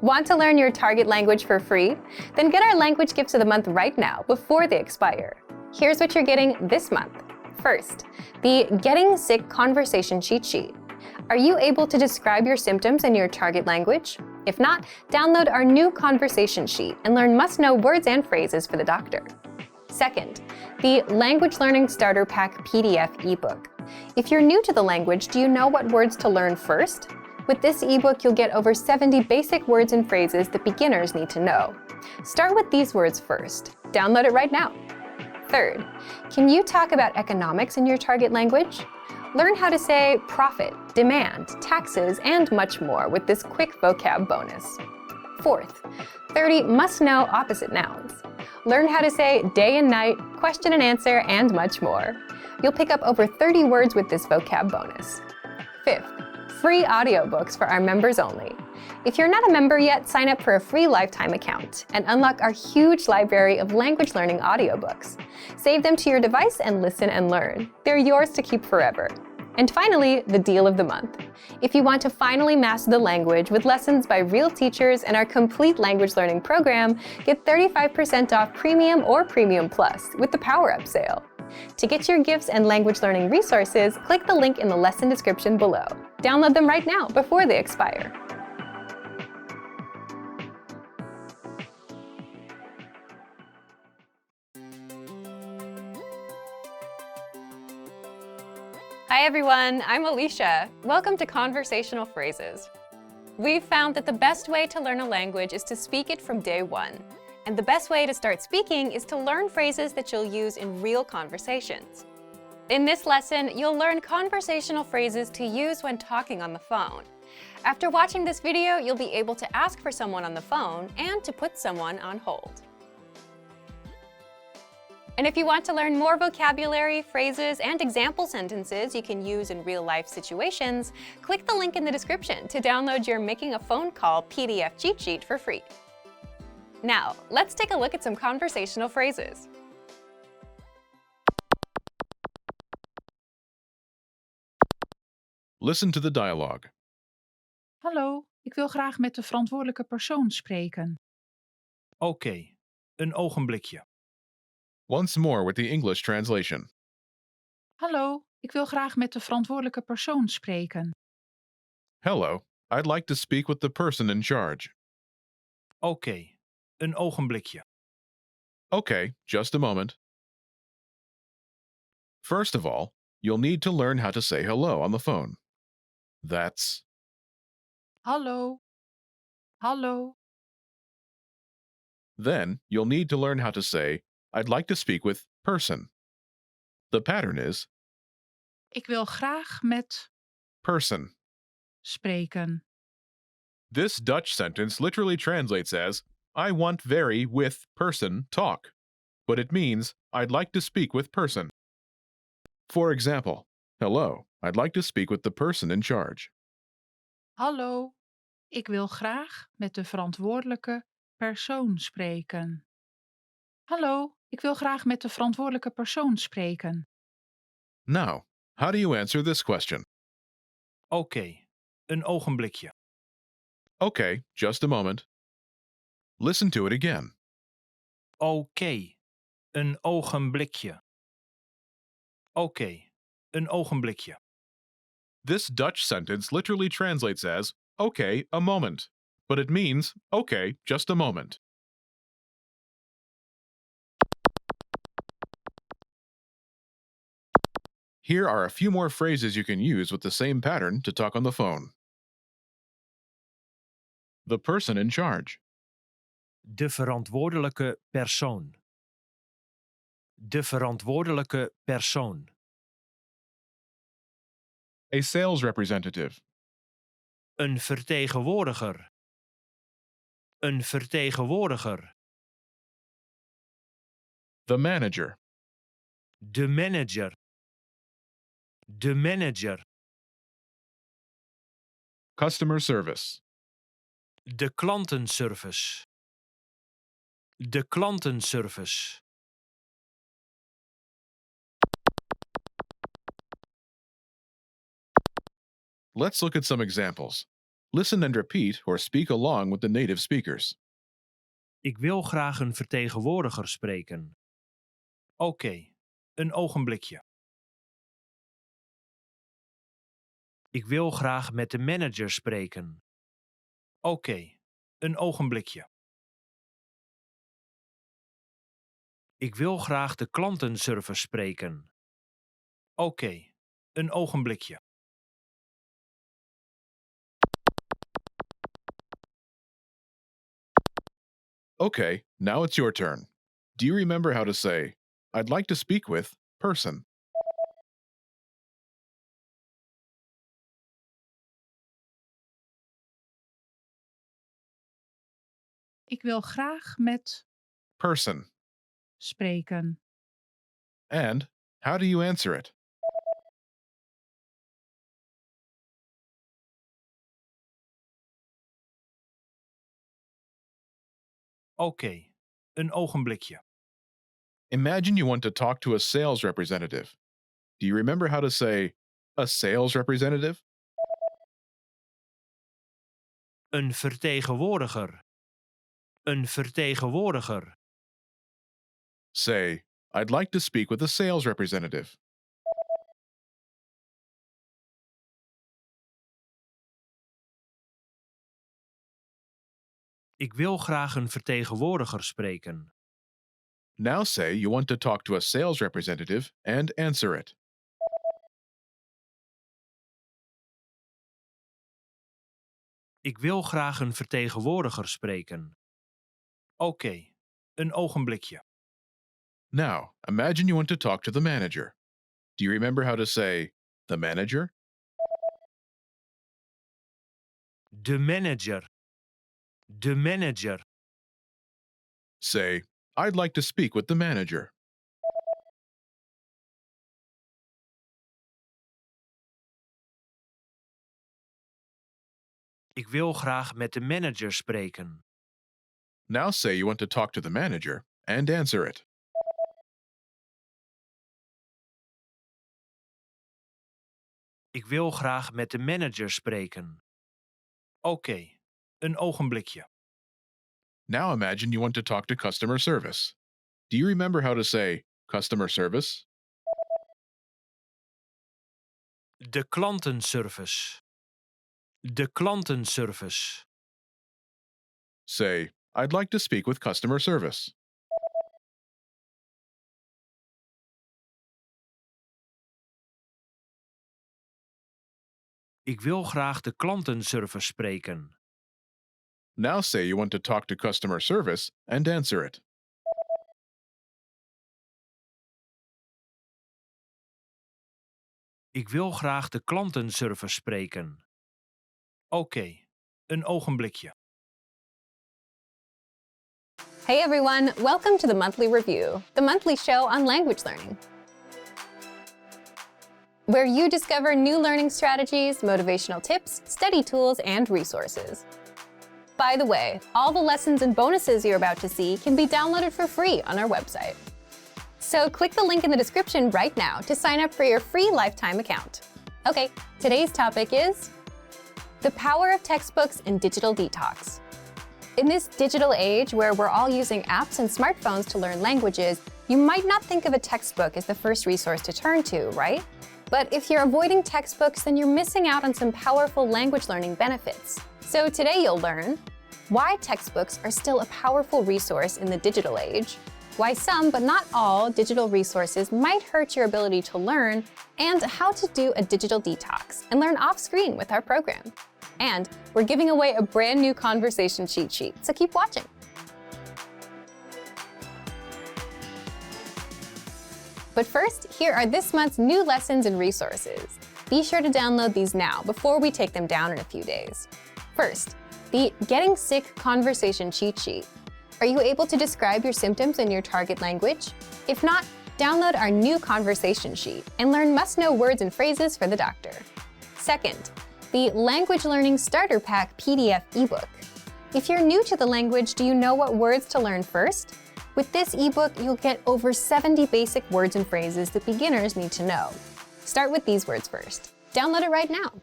Want to learn your target language for free? Then get our language gifts of the month right now before they expire. Here's what you're getting this month. First, the Getting Sick Conversation Cheat Sheet. Are you able to describe your symptoms in your target language? If not, download our new conversation sheet and learn must-know words and phrases for the doctor. Second, the Language Learning Starter Pack PDF ebook. If you're new to the language, do you know what words to learn first? With this ebook, you'll get over 70 basic words and phrases that beginners need to know. Start with these words first. Download it right now. Third, can you talk about economics in your target language? Learn how to say profit, demand, taxes, and much more with this quick vocab bonus. Fourth, 30 must-know opposite nouns. Learn how to say day and night, question and answer, and much more. You'll pick up over 30 words with this vocab bonus. Fifth, free audiobooks for our members only. If you're not a member yet, sign up for a free lifetime account and unlock our huge library of language learning audiobooks. Save them to your device and listen and learn. They're yours to keep forever. And finally, the deal of the month. If you want to finally master the language with lessons by real teachers and our complete language learning program, get 35% off Premium or Premium Plus with the Power Up sale. To get your gifts and language learning resources, click the link in the lesson description below. Download them right now before they expire. Hi everyone, I'm Alicia. Welcome to Conversational Phrases. We've found that the best way to learn a language is to speak it from day one. And the best way to start speaking is to learn phrases that you'll use in real conversations. In this lesson, you'll learn conversational phrases to use when talking on the phone. After watching this video, you'll be able to ask for someone on the phone and to put someone on hold. And if you want to learn more vocabulary, phrases, and example sentences you can use in real-life situations, click the link in the description to download your Making a Phone Call PDF cheat sheet for free. Now, let's take a look at some conversational phrases. Listen to the dialogue. Hallo, ik wil graag met de verantwoordelijke persoon spreken. Oké, een ogenblikje. Once more with the English translation. Hallo, ik wil graag met de verantwoordelijke persoon spreken. Hello, I'd like to speak with the person in charge. Oké, een ogenblikje. Okay, just a moment. First of all, you'll need to learn how to say hello on the phone. That's Hallo, hallo. Then you'll need to learn how to say, I'd like to speak with person. The pattern is Ik wil graag met person. spreken. This Dutch sentence literally translates as, I want very with person talk, but it means I'd like to speak with person. For example, hello, I'd like to speak with the person in charge. Hallo, ik wil graag met de verantwoordelijke persoon spreken. Hallo, ik wil graag met de verantwoordelijke persoon spreken. Now, how do you answer this question? Oké, een ogenblikje. Okay, just a moment. Listen to it again. Oké, een ogenblikje. Oké, een ogenblikje. This Dutch sentence literally translates as, okay, a moment, but it means, okay, just a moment. Here are a few more phrases you can use with the same pattern to talk on the phone. The person in charge. De verantwoordelijke persoon. De verantwoordelijke persoon. A sales representative. Een vertegenwoordiger. Een vertegenwoordiger. The manager. De manager. De manager. Customer service. De klantenservice. De klantenservice. Let's look at some examples. Listen and repeat or speak along with the native speakers. Ik wil graag een vertegenwoordiger spreken. Oké, een ogenblikje. Ik wil graag met de manager spreken. Oké, een ogenblikje. Ik wil graag de klantenservice spreken. Oké, een ogenblikje. Okay, now it's your turn. Do you remember how to say, I'd like to speak with person? Ik wil graag met Person. spreken. And how do you answer it? Oké, een ogenblikje. Imagine you want to talk to a sales representative. Do you remember how to say, a sales representative? Een vertegenwoordiger. Een vertegenwoordiger. Say, I'd like to speak with a sales representative. Ik wil graag een vertegenwoordiger spreken. Now say you want to talk to a sales representative and answer it. Ik wil graag een vertegenwoordiger spreken. Oké, een ogenblikje. Now, imagine you want to talk to the manager. Do you remember how to say, the manager? De manager. De manager. Say, I'd like to speak with the manager. Ik wil graag met de manager spreken. Now say you want to talk to the manager and answer it. Ik wil graag met de manager spreken. Oké, een ogenblikje. Now imagine you want to talk to customer service. Do you remember how to say customer service? De klantenservice. De klantenservice. Say, I'd like to speak with customer service. Ik wil graag de klantenservice spreken. Now say you want to talk to customer service and answer it. Ik wil graag de klantenservice spreken. Oké, een ogenblikje. Hey everyone, welcome to the Monthly Review, the monthly show on language learning, where you discover new learning strategies, motivational tips, study tools, and resources. By the way, all the lessons and bonuses you're about to see can be downloaded for free on our website. So click the link in the description right now to sign up for your free lifetime account. Okay, today's topic is the power of textbooks and digital detox. In this digital age where we're all using apps and smartphones to learn languages, you might not think of a textbook as the first resource to turn to, right? But if you're avoiding textbooks, then you're missing out on some powerful language learning benefits. So today you'll learn why textbooks are still a powerful resource in the digital age, why some, but not all, digital resources might hurt your ability to learn, and how to do a digital detox and learn off-screen with our program. And we're giving away a brand new conversation cheat sheet, so keep watching. But first, here are this month's new lessons and resources. Be sure to download these now before we take them down in a few days. First, the Getting Sick Conversation Cheat Sheet. Are you able to describe your symptoms in your target language? If not, download our new conversation sheet and learn must-know words and phrases for the doctor. Second, the Language Learning Starter Pack PDF ebook. If you're new to the language, do you know what words to learn first? With this ebook, you'll get over 70 basic words and phrases that beginners need to know. Start with these words first. Download it right now.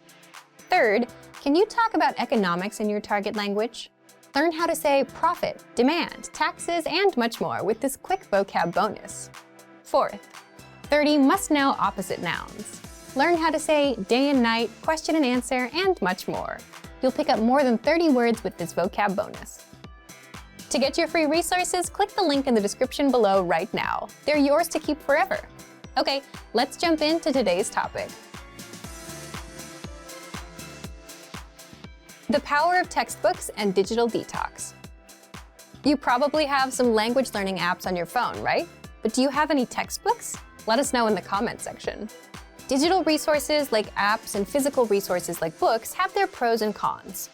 Third, Can you talk about economics in your target language? Learn how to say profit, demand, taxes, and much more with this quick vocab bonus. Fourth, 30 must-know opposite nouns. Learn how to say day and night, question and answer, and much more. You'll pick up more than 30 words with this vocab bonus. To get your free resources, click the link in the description below right now. They're yours to keep forever. Okay, let's jump into today's topic. The power of textbooks and digital detox. You probably have some language learning apps on your phone, right? But do you have any textbooks? Let us know in the comment section. Digital resources like apps and physical resources like books have their pros and cons.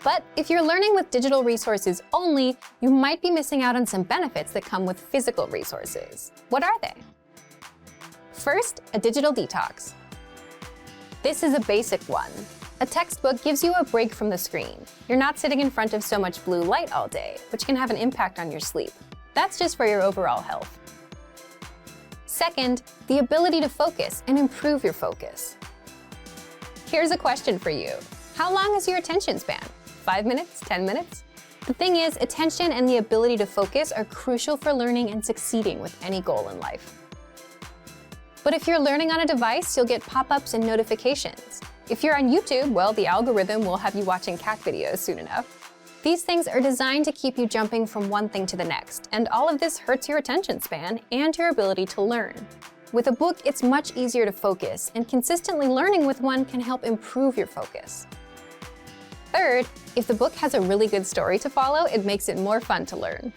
But if you're learning with digital resources only, you might be missing out on some benefits that come with physical resources. What are they? First, a digital detox. This is a basic one. A textbook gives you a break from the screen. You're not sitting in front of so much blue light all day, which can have an impact on your sleep. That's just for your overall health. Second, the ability to focus and improve your focus. Here's a question for you. How long is your attention span? 5 minutes? 10 minutes? The thing is, attention and the ability to focus are crucial for learning and succeeding with any goal in life. But if you're learning on a device, you'll get pop-ups and notifications. If you're on YouTube, well, the algorithm will have you watching cat videos soon enough. These things are designed to keep you jumping from one thing to the next, and all of this hurts your attention span and your ability to learn. With a book, it's much easier to focus, and consistently learning with one can help improve your focus. Third, if the book has a really good story to follow, it makes it more fun to learn.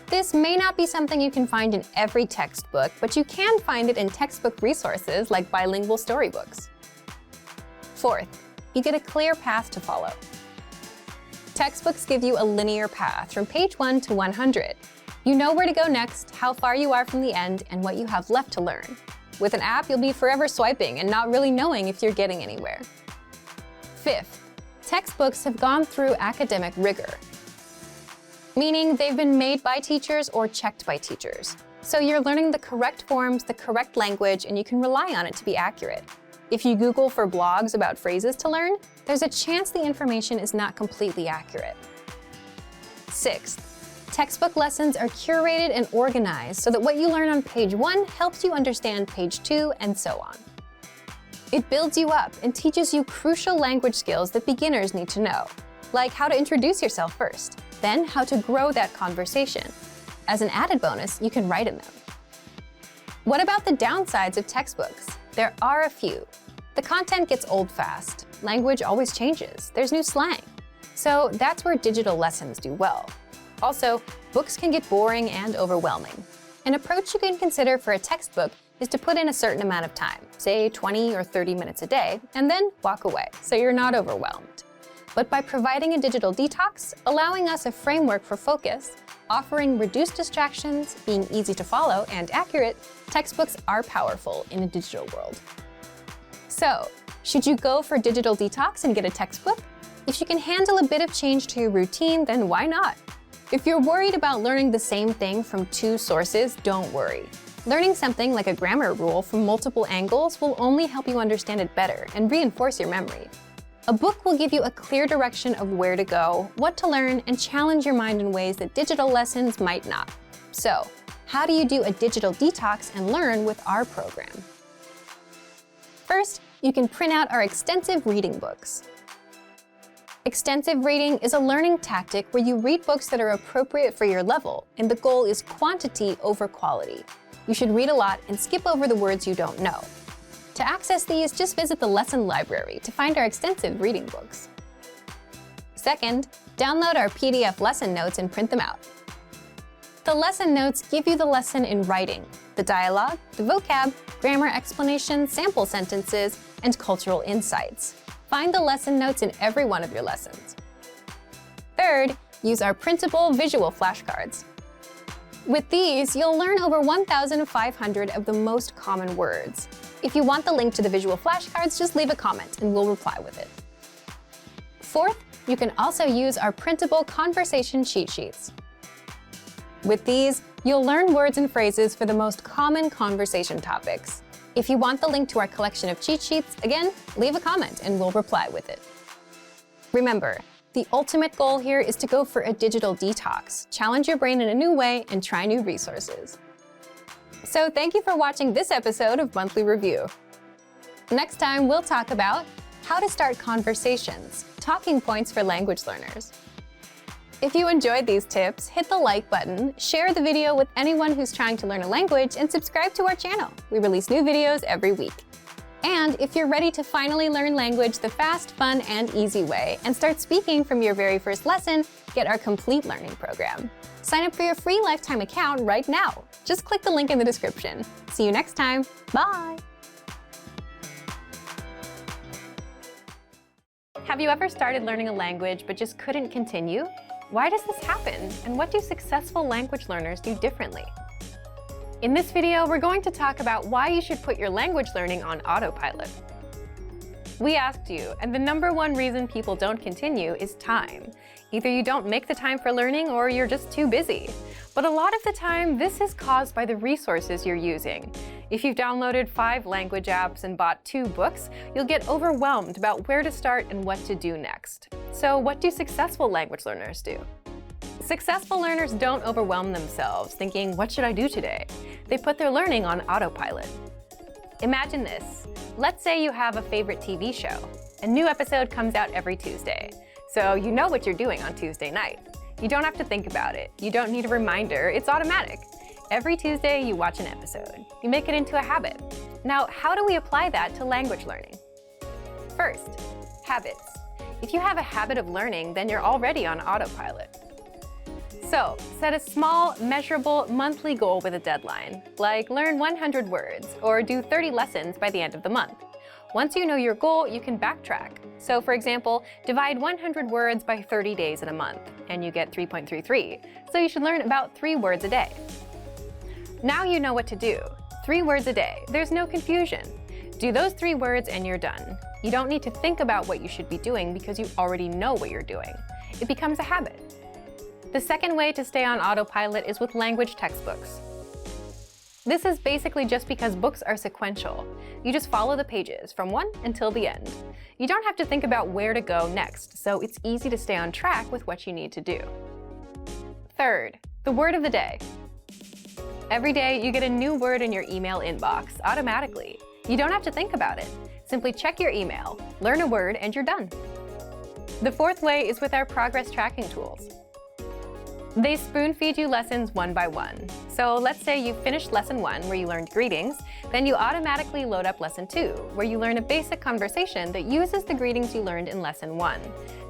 This may not be something you can find in every textbook, but you can find it in textbook resources like bilingual storybooks. Fourth, you get a clear path to follow. Textbooks give you a linear path from page 1 to 100. You know where to go next, how far you are from the end, and what you have left to learn. With an app, you'll be forever swiping and not really knowing if you're getting anywhere. Fifth, textbooks have gone through academic rigor, meaning they've been made by teachers or checked by teachers. So you're learning the correct forms, the correct language, and you can rely on it to be accurate. If you Google for blogs about phrases to learn, there's a chance the information is not completely accurate. Sixth, textbook lessons are curated and organized so that what you learn on page 1 helps you understand page 2 and so on. It builds you up and teaches you crucial language skills that beginners need to know, like how to introduce yourself first, then how to grow that conversation. As an added bonus, you can write in them. What about the downsides of textbooks? There are a few. The content gets old fast. Language always changes. There's new slang. So that's where digital lessons do well. Also, books can get boring and overwhelming. An approach you can consider for a textbook is to put in a certain amount of time, say 20 or 30 minutes a day, and then walk away, so you're not overwhelmed. But by providing a digital detox, allowing us a framework for focus, offering reduced distractions, being easy to follow and accurate, textbooks are powerful in a digital world. So, should you go for digital detox and get a textbook? If you can handle a bit of change to your routine, then why not? If you're worried about learning the same thing from 2 sources, don't worry. Learning something like a grammar rule from multiple angles will only help you understand it better and reinforce your memory. A book will give you a clear direction of where to go, what to learn, and challenge your mind in ways that digital lessons might not. So, how do you do a digital detox and learn with our program? First, you can print out our extensive reading books. Extensive reading is a learning tactic where you read books that are appropriate for your level, and the goal is quantity over quality. You should read a lot and skip over the words you don't know. To access these, just visit the lesson library to find our extensive reading books. Second, download our PDF lesson notes and print them out. The lesson notes give you the lesson in writing, the dialogue, the vocab, grammar explanations, sample sentences, and cultural insights. Find the lesson notes in every one of your lessons. Third, use our printable visual flashcards. With these, you'll learn over 1,500 of the most common words. If you want the link to the visual flashcards, just leave a comment and we'll reply with it. Fourth, you can also use our printable conversation cheat sheets. With these, you'll learn words and phrases for the most common conversation topics. If you want the link to our collection of cheat sheets, again, leave a comment and we'll reply with it. Remember, the ultimate goal here is to go for a digital detox, challenge your brain in a new way, and try new resources. So thank you for watching this episode of Monthly Review. Next time, we'll talk about how to start conversations, talking points for language learners. If you enjoyed these tips, hit the like button, share the video with anyone who's trying to learn a language, and subscribe to our channel. We release new videos every week. And if you're ready to finally learn language the fast, fun, and easy way, and start speaking from your very first lesson, get our complete learning program. Sign up for your free lifetime account right now. Just click the link in the description. See you next time. Bye! Have you ever started learning a language but just couldn't continue? Why does this happen, and what do successful language learners do differently? In this video, we're going to talk about why you should put your language learning on autopilot. We asked you, and the #1 reason people don't continue is time. Either you don't make the time for learning or you're just too busy. But a lot of the time, this is caused by the resources you're using. If you've downloaded 5 language apps and bought 2 books, you'll get overwhelmed about where to start and what to do next. So what do successful language learners do? Successful learners don't overwhelm themselves thinking, what should I do today? They put their learning on autopilot. Imagine this. Let's say you have a favorite TV show. A new episode comes out every Tuesday. So you know what you're doing on Tuesday night. You don't have to think about it. You don't need a reminder. It's automatic. Every Tuesday, you watch an episode. You make it into a habit. Now, how do we apply that to language learning? First, habits. If you have a habit of learning, then you're already on autopilot. So, set a small, measurable, monthly goal with a deadline, like learn 100 words or do 30 lessons by the end of the month. Once you know your goal, you can backtrack. So, for example, divide 100 words by 30 days in a month, and you get 3.33. So you should learn about 3 words a day. Now you know what to do. 3 words a day. There's no confusion. Do those 3 words and you're done. You don't need to think about what you should be doing because you already know what you're doing. It becomes a habit. The second way to stay on autopilot is with language textbooks. This is basically just because books are sequential. You just follow the pages from 1 until the end. You don't have to think about where to go next, so it's easy to stay on track with what you need to do. Third, the word of the day. Every day, you get a new word in your email inbox automatically. You don't have to think about it. Simply check your email, learn a word, and you're done. The fourth way is with our progress tracking tools. They spoon-feed you lessons one by one. So let's say you finished lesson 1 where you learned greetings, then you automatically load up lesson 2 where you learn a basic conversation that uses the greetings you learned in lesson 1.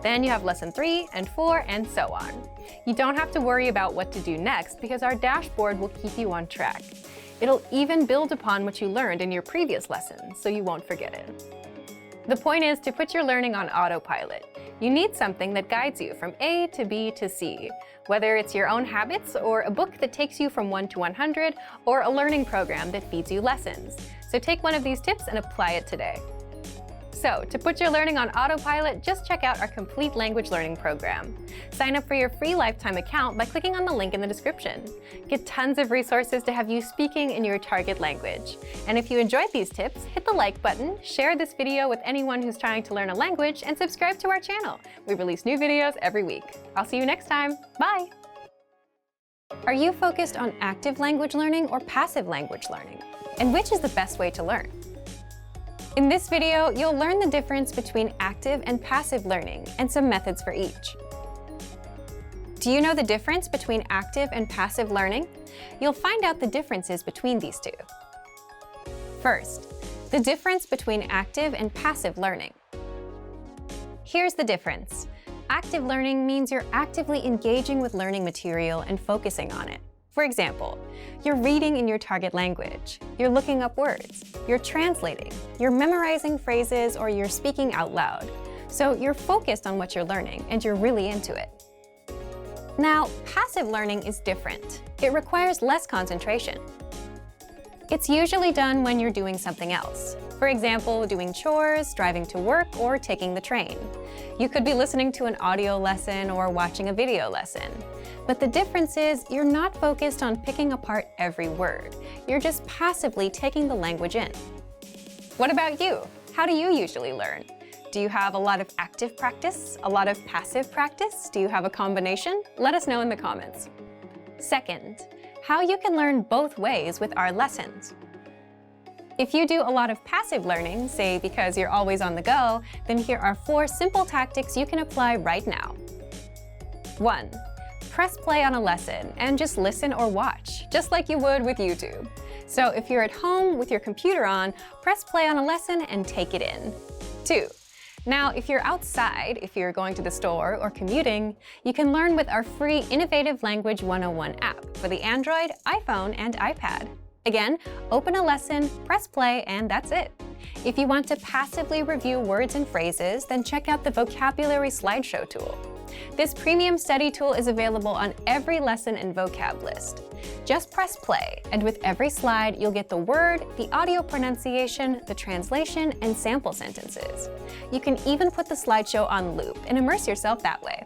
Then you have lesson 3 and 4 and so on. You don't have to worry about what to do next because our dashboard will keep you on track. It'll even build upon what you learned in your previous lessons so you won't forget it. The point is to put your learning on autopilot. You need something that guides you from A to B to C, whether it's your own habits or a book that takes you from 1 to 100 or a learning program that feeds you lessons. So take one of these tips and apply it today. So, to put your learning on autopilot, just check out our complete language learning program. Sign up for your free lifetime account by clicking on the link in the description. Get tons of resources to have you speaking in your target language. And if you enjoyed these tips, hit the like button, share this video with anyone who's trying to learn a language, and subscribe to our channel. We release new videos every week. I'll see you next time. Bye! Are you focused on active language learning or passive language learning? And which is the best way to learn? In this video, you'll learn the difference between active and passive learning and some methods for each. Do you know the difference between active and passive learning? You'll find out the differences between these two. First, the difference between active and passive learning. Here's the difference. Active learning means you're actively engaging with learning material and focusing on it. For example, you're reading in your target language, you're looking up words, you're translating, you're memorizing phrases, or you're speaking out loud. So you're focused on what you're learning and you're really into it. Now, passive learning is different. It requires less concentration. It's usually done when you're doing something else. For example, doing chores, driving to work, or taking the train. You could be listening to an audio lesson or watching a video lesson. But the difference is you're not focused on picking apart every word. You're just passively taking the language in. What about you? How do you usually learn? Do you have a lot of active practice, a lot of passive practice? Do you have a combination? Let us know in the comments. Second, how you can learn both ways with our lessons. If you do a lot of passive learning, say because you're always on the go, then here are 4 simple tactics you can apply right now. 1. Press play on a lesson and just listen or watch, just like you would with YouTube. So if you're at home with your computer on, press play on a lesson and take it in. 2. Now, if you're outside, if you're going to the store or commuting, you can learn with our free Innovative Language 101 app for the Android, iPhone, and iPad. Again, open a lesson, press play, and that's it. If you want to passively review words and phrases, then check out the Vocabulary Slideshow tool. This premium study tool is available on every lesson and vocab list. Just press play, and with every slide, you'll get the word, the audio pronunciation, the translation, and sample sentences. You can even put the slideshow on loop and immerse yourself that way.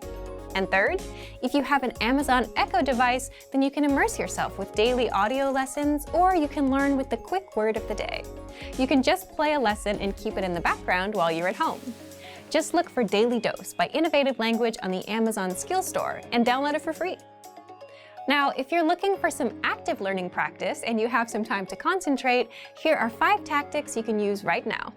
And third, if you have an Amazon Echo device, then you can immerse yourself with daily audio lessons, or you can learn with the quick word of the day. You can just play a lesson and keep it in the background while you're at home. Just look for Daily Dose by Innovative Language on the Amazon Skills Store and download it for free. Now, if you're looking for some active learning practice and you have some time to concentrate, here are 5 tactics you can use right now.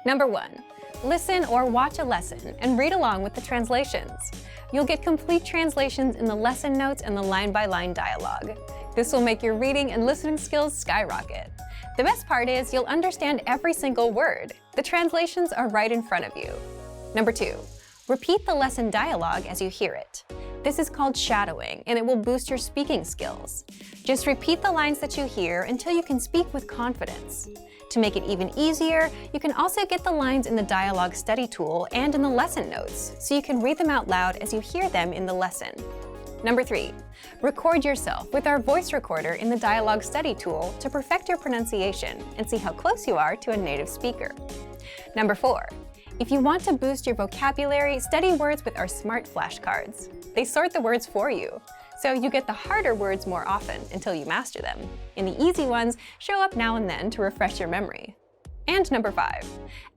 Number 1. Listen or watch a lesson and read along with the translations. You'll get complete translations in the lesson notes and the line-by-line dialogue. This will make your reading and listening skills skyrocket. The best part is you'll understand every single word. The translations are right in front of you. Number 2. Repeat the lesson dialogue as you hear it. This is called shadowing, and it will boost your speaking skills. Just repeat the lines that you hear until you can speak with confidence. To make it even easier, you can also get the lines in the dialogue study tool and in the lesson notes, so you can read them out loud as you hear them in the lesson. Number 3. Record yourself with our voice recorder in the dialogue study tool to perfect your pronunciation and see how close you are to a native speaker. Number 4. If you want to boost your vocabulary, study words with our smart flashcards. They sort the words for you, so you get the harder words more often until you master them, and the easy ones show up now and then to refresh your memory. And number 5,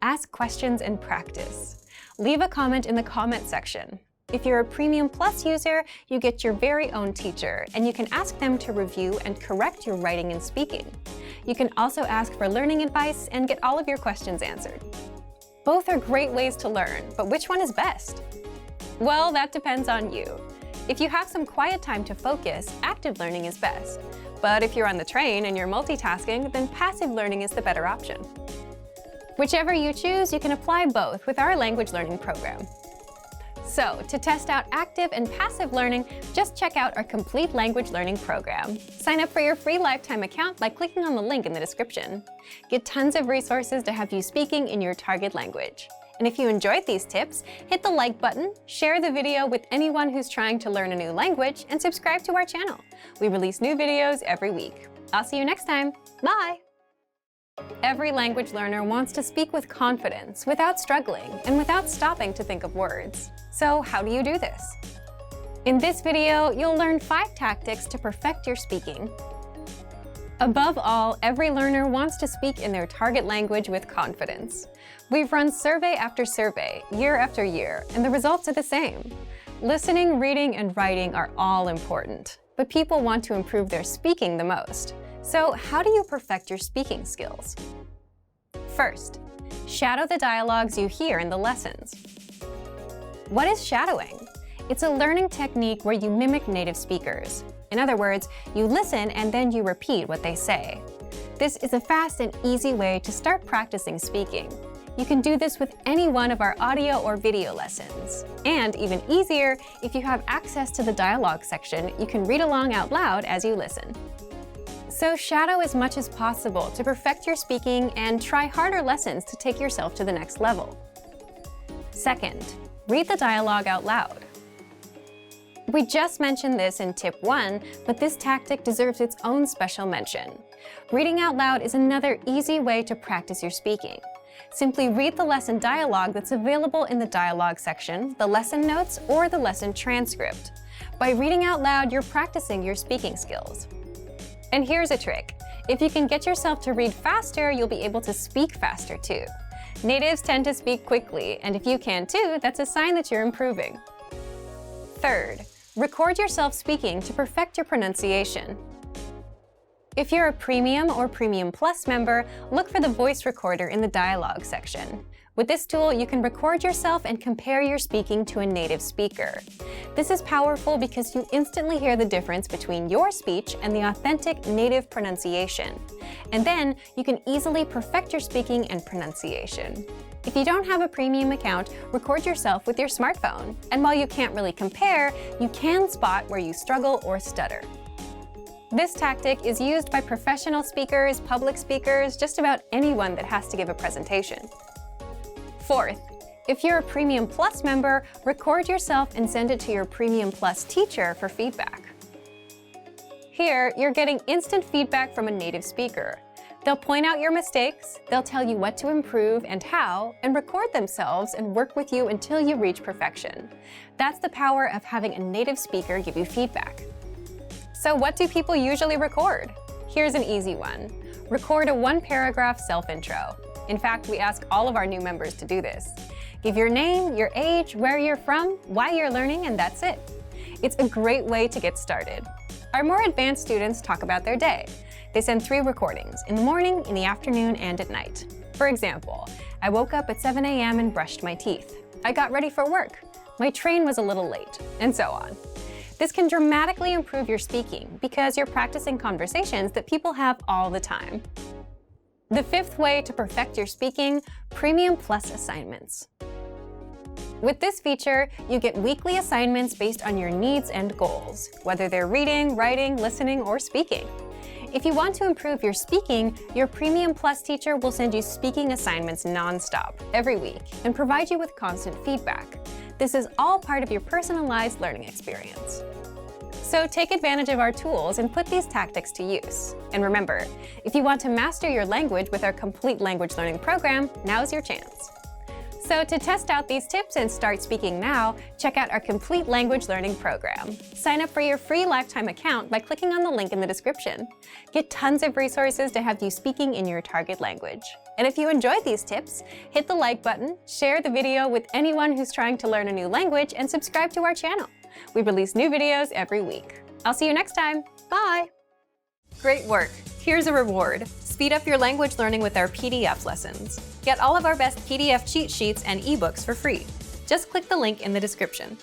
ask questions and practice. Leave a comment in the comment section. If you're a Premium Plus user, you get your very own teacher, and you can ask them to review and correct your writing and speaking. You can also ask for learning advice and get all of your questions answered. Both are great ways to learn, but which one is best? Well, that depends on you. If you have some quiet time to focus, active learning is best. But if you're on the train and you're multitasking, then passive learning is the better option. Whichever you choose, you can apply both with our language learning program. So, to test out active and passive learning, just check out our complete language learning program. Sign up for your free lifetime account by clicking on the link in the description. Get tons of resources to have you speaking in your target language. And if you enjoyed these tips, hit the like button, share the video with anyone who's trying to learn a new language, and subscribe to our channel. We release new videos every week. I'll see you next time. Bye! Every language learner wants to speak with confidence, without struggling, and without stopping to think of words. So how do you do this? In this video, you'll learn 5 tactics to perfect your speaking. Above all, every learner wants to speak in their target language with confidence. We've run survey after survey, year after year, and the results are the same. Listening, reading, and writing are all important, but people want to improve their speaking the most. So how do you perfect your speaking skills? First, shadow the dialogues you hear in the lessons. What is shadowing? It's a learning technique where you mimic native speakers. In other words, you listen and then you repeat what they say. This is a fast and easy way to start practicing speaking. You can do this with any one of our audio or video lessons. And even easier, if you have access to the dialogue section, you can read along out loud as you listen. So shadow as much as possible to perfect your speaking and try harder lessons to take yourself to the next level. Second, read the dialogue out loud. We just mentioned this in tip 1, but this tactic deserves its own special mention. Reading out loud is another easy way to practice your speaking. Simply read the lesson dialogue that's available in the dialogue section, the lesson notes, or the lesson transcript. By reading out loud, you're practicing your speaking skills. And here's a trick. If you can get yourself to read faster, you'll be able to speak faster too. Natives tend to speak quickly, and if you can too, that's a sign that you're improving. Third, record yourself speaking to perfect your pronunciation. If you're a Premium or Premium Plus member, look for the voice recorder in the dialogue section. With this tool, you can record yourself and compare your speaking to a native speaker. This is powerful because you instantly hear the difference between your speech and the authentic native pronunciation. And then you can easily perfect your speaking and pronunciation. If you don't have a premium account, record yourself with your smartphone. And while you can't really compare, you can spot where you struggle or stutter. This tactic is used by professional speakers, public speakers, just about anyone that has to give a presentation. Fourth, if you're a Premium Plus member, record yourself and send it to your Premium Plus teacher for feedback. Here, you're getting instant feedback from a native speaker. They'll point out your mistakes, they'll tell you what to improve and how, and record themselves and work with you until you reach perfection. That's the power of having a native speaker give you feedback. So what do people usually record? Here's an easy one. Record a one-paragraph self-intro. In fact, we ask all of our new members to do this. Give your name, your age, where you're from, why you're learning, and that's it. It's a great way to get started. Our more advanced students talk about their day. They send 3 recordings, in the morning, in the afternoon, and at night. For example, I woke up at 7 a.m. and brushed my teeth. I got ready for work. My train was a little late, and so on. This can dramatically improve your speaking because you're practicing conversations that people have all the time. The 5th way to perfect your speaking, Premium Plus assignments. With this feature, you get weekly assignments based on your needs and goals, whether they're reading, writing, listening, or speaking. If you want to improve your speaking, your Premium Plus teacher will send you speaking assignments non-stop every week and provide you with constant feedback. This is all part of your personalized learning experience. So take advantage of our tools and put these tactics to use. And remember, if you want to master your language with our complete language learning program, now's your chance. So to test out these tips and start speaking now, check out our complete language learning program. Sign up for your free lifetime account by clicking on the link in the description. Get tons of resources to have you speaking in your target language. And if you enjoyed these tips, hit the like button, share the video with anyone who's trying to learn a new language, and subscribe to our channel. We release new videos every week. I'll see you next time. Bye! Great work! Here's a reward. Speed up your language learning with our PDF lessons. Get all of our best PDF cheat sheets and ebooks for free. Just click the link in the description.